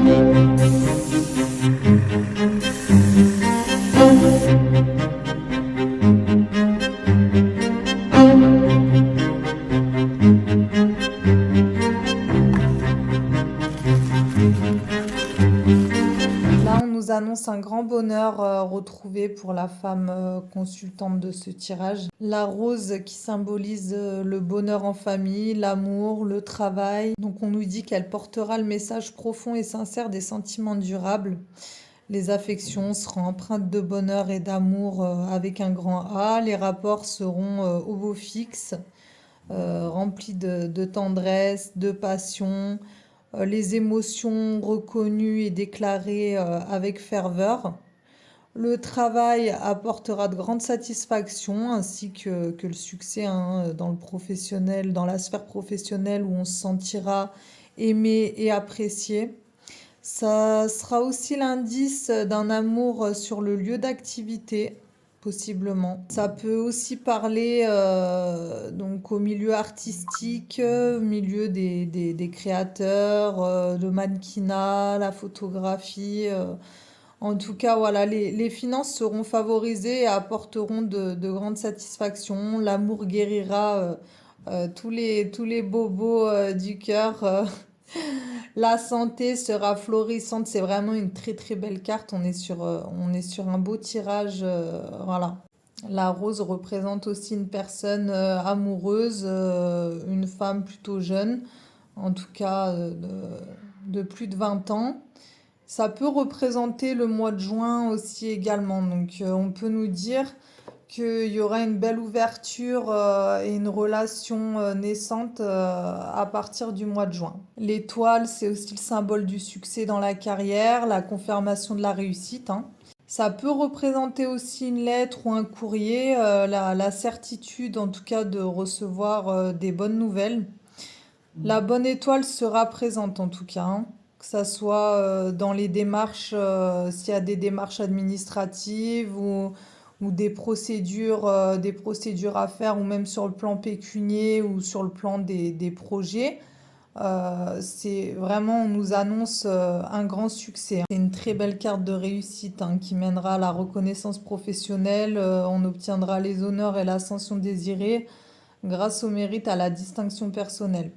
Là, on nous annonce un grand bonheur retrouvé pour la femme consultante de ce tirage. La rose qui symbolise le bonheur en famille, l'amour, le travail. Donc on nous dit qu'elle portera le message profond et sincère des sentiments durables. Les affections seront empreintes de bonheur et d'amour avec un grand A. Les rapports seront au beau fixe, remplis de tendresse, de passion. Les émotions reconnues et déclarées avec ferveur. Le travail apportera de grandes satisfactions ainsi que le succès dans le professionnel, dans la sphère professionnelle où on se sentira aimé et apprécié. Ça sera aussi l'indice d'un amour sur le lieu d'activité, possiblement. Ça peut aussi parler donc au milieu artistique, au milieu des créateurs, le mannequinat, la photographie. En tout cas, voilà, les finances seront favorisées et apporteront de grandes satisfactions. L'amour guérira tous les bobos du cœur. La santé sera florissante. C'est vraiment une très très belle carte. On est sur un beau tirage. Voilà. La rose représente aussi une personne amoureuse, une femme plutôt jeune, en tout cas de plus de 20 ans. Ça peut représenter le mois de juin aussi également. Donc on peut nous dire qu'il y aura une belle ouverture et une relation naissante à partir du mois de juin. L'étoile, c'est aussi le symbole du succès dans la carrière, la confirmation de la réussite, hein. Ça peut représenter aussi une lettre ou un courrier, la certitude en tout cas de recevoir des bonnes nouvelles. La bonne étoile sera présente en tout cas, hein. Que ça soit dans les démarches, s'il y a des démarches administratives ou des procédures à faire, ou même sur le plan pécunier ou sur le plan des projets. C'est vraiment, on nous annonce un grand succès, hein. C'est une très belle carte de réussite hein, qui mènera à la reconnaissance professionnelle. On obtiendra les honneurs et l'ascension désirée grâce au mérite, à la distinction personnelle.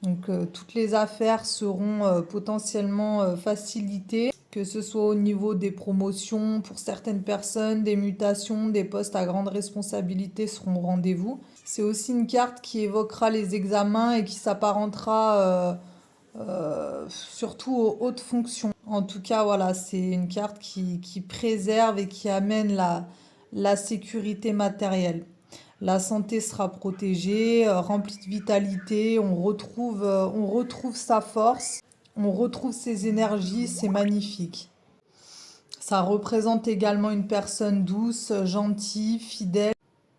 Donc toutes les affaires seront potentiellement facilitées, que ce soit au niveau des promotions pour certaines personnes, des mutations, des postes à grande responsabilité seront au rendez-vous. C'est aussi une carte qui évoquera les examens et qui s'apparentera surtout aux hautes fonctions. En tout cas, voilà, c'est une carte qui préserve et qui amène la sécurité matérielle. La santé sera protégée, remplie de vitalité, on retrouve sa force, on retrouve ses énergies, c'est magnifique. Ça représente également une personne douce, gentille, fidèle,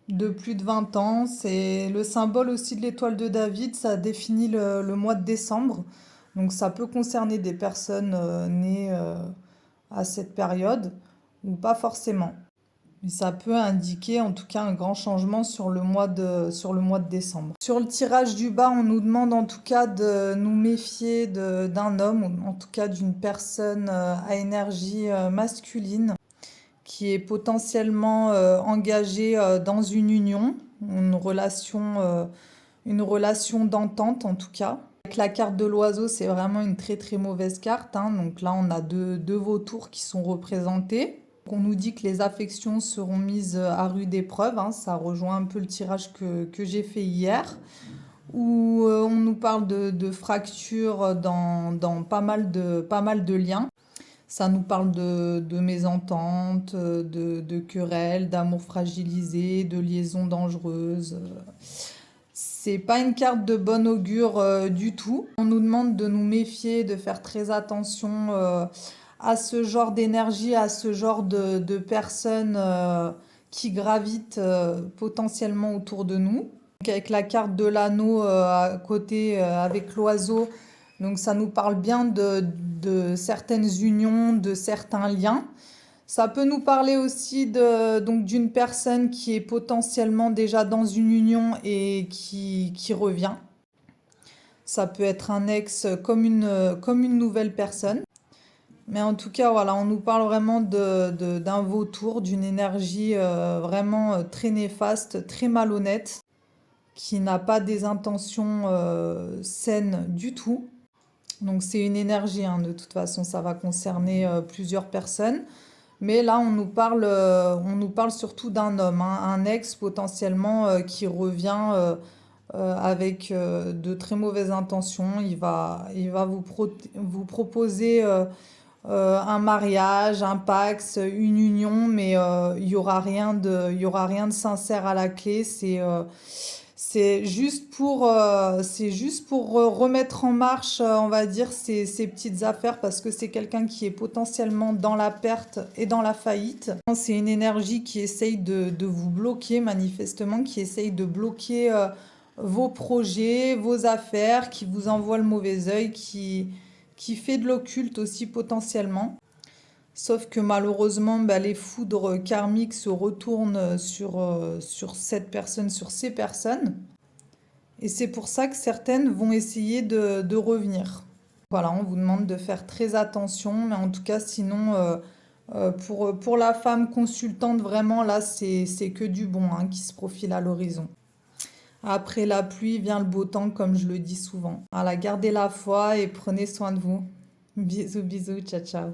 de plus de 20 ans. C'est le symbole aussi de l'étoile de David, ça définit le mois de décembre. Donc ça peut concerner des personnes nées à cette période ou pas forcément. Mais ça peut indiquer en tout cas un grand changement sur le mois de décembre. Sur le tirage du bas, on nous demande en tout cas de nous méfier d'un homme, ou en tout cas d'une personne à énergie masculine, qui est potentiellement engagée dans une relation d'entente en tout cas. Avec la carte de l'oiseau, c'est vraiment une très très mauvaise carte, hein. Donc là, on a deux vautours qui sont représentés. On nous dit que les affections seront mises à rude épreuve, hein. Ça rejoint un peu le tirage que j'ai fait hier, où on nous parle de fractures dans pas mal de liens. Ça nous parle de mésententes, de querelles, d'amour fragilisé, de liaisons dangereuses. C'est pas une carte de bon augure du tout. On nous demande de nous méfier, de faire très attention à ce genre d'énergie, à ce genre de personnes qui gravitent potentiellement autour de nous. Donc avec la carte de l'anneau à côté avec l'oiseau, donc ça nous parle bien de certaines unions, de certains liens. Ça peut nous parler aussi donc d'une personne qui est potentiellement déjà dans une union et qui revient. Ça peut être un ex comme une nouvelle personne. Mais en tout cas, voilà, on nous parle vraiment d'un vautour, d'une énergie vraiment très néfaste, très malhonnête, qui n'a pas des intentions saines du tout. Donc c'est une énergie, hein, de toute façon, ça va concerner plusieurs personnes. Mais là, on nous parle surtout d'un homme, hein, un ex potentiellement qui revient avec de très mauvaises intentions. Il va vous proposer un mariage, un pax, une union, mais il y aura rien de sincère à la clé. C'est juste pour remettre en marche, on va dire, ces petites affaires parce que c'est quelqu'un qui est potentiellement dans la perte et dans la faillite. C'est une énergie qui essaye de vous bloquer manifestement, qui essaye de bloquer vos projets, vos affaires, qui vous envoie le mauvais œil, qui fait de l'occulte aussi potentiellement. Sauf que malheureusement, bah, les foudres karmiques se retournent sur cette personne, sur ces personnes. Et c'est pour ça que certaines vont essayer de revenir. Voilà, on vous demande de faire très attention, mais en tout cas, sinon, pour la femme consultante, vraiment, là, c'est que du bon hein, qui se profile à l'horizon. Après la pluie vient le beau temps, comme je le dis souvent. Voilà, gardez la foi et prenez soin de vous. Bisous, bisous, ciao, ciao.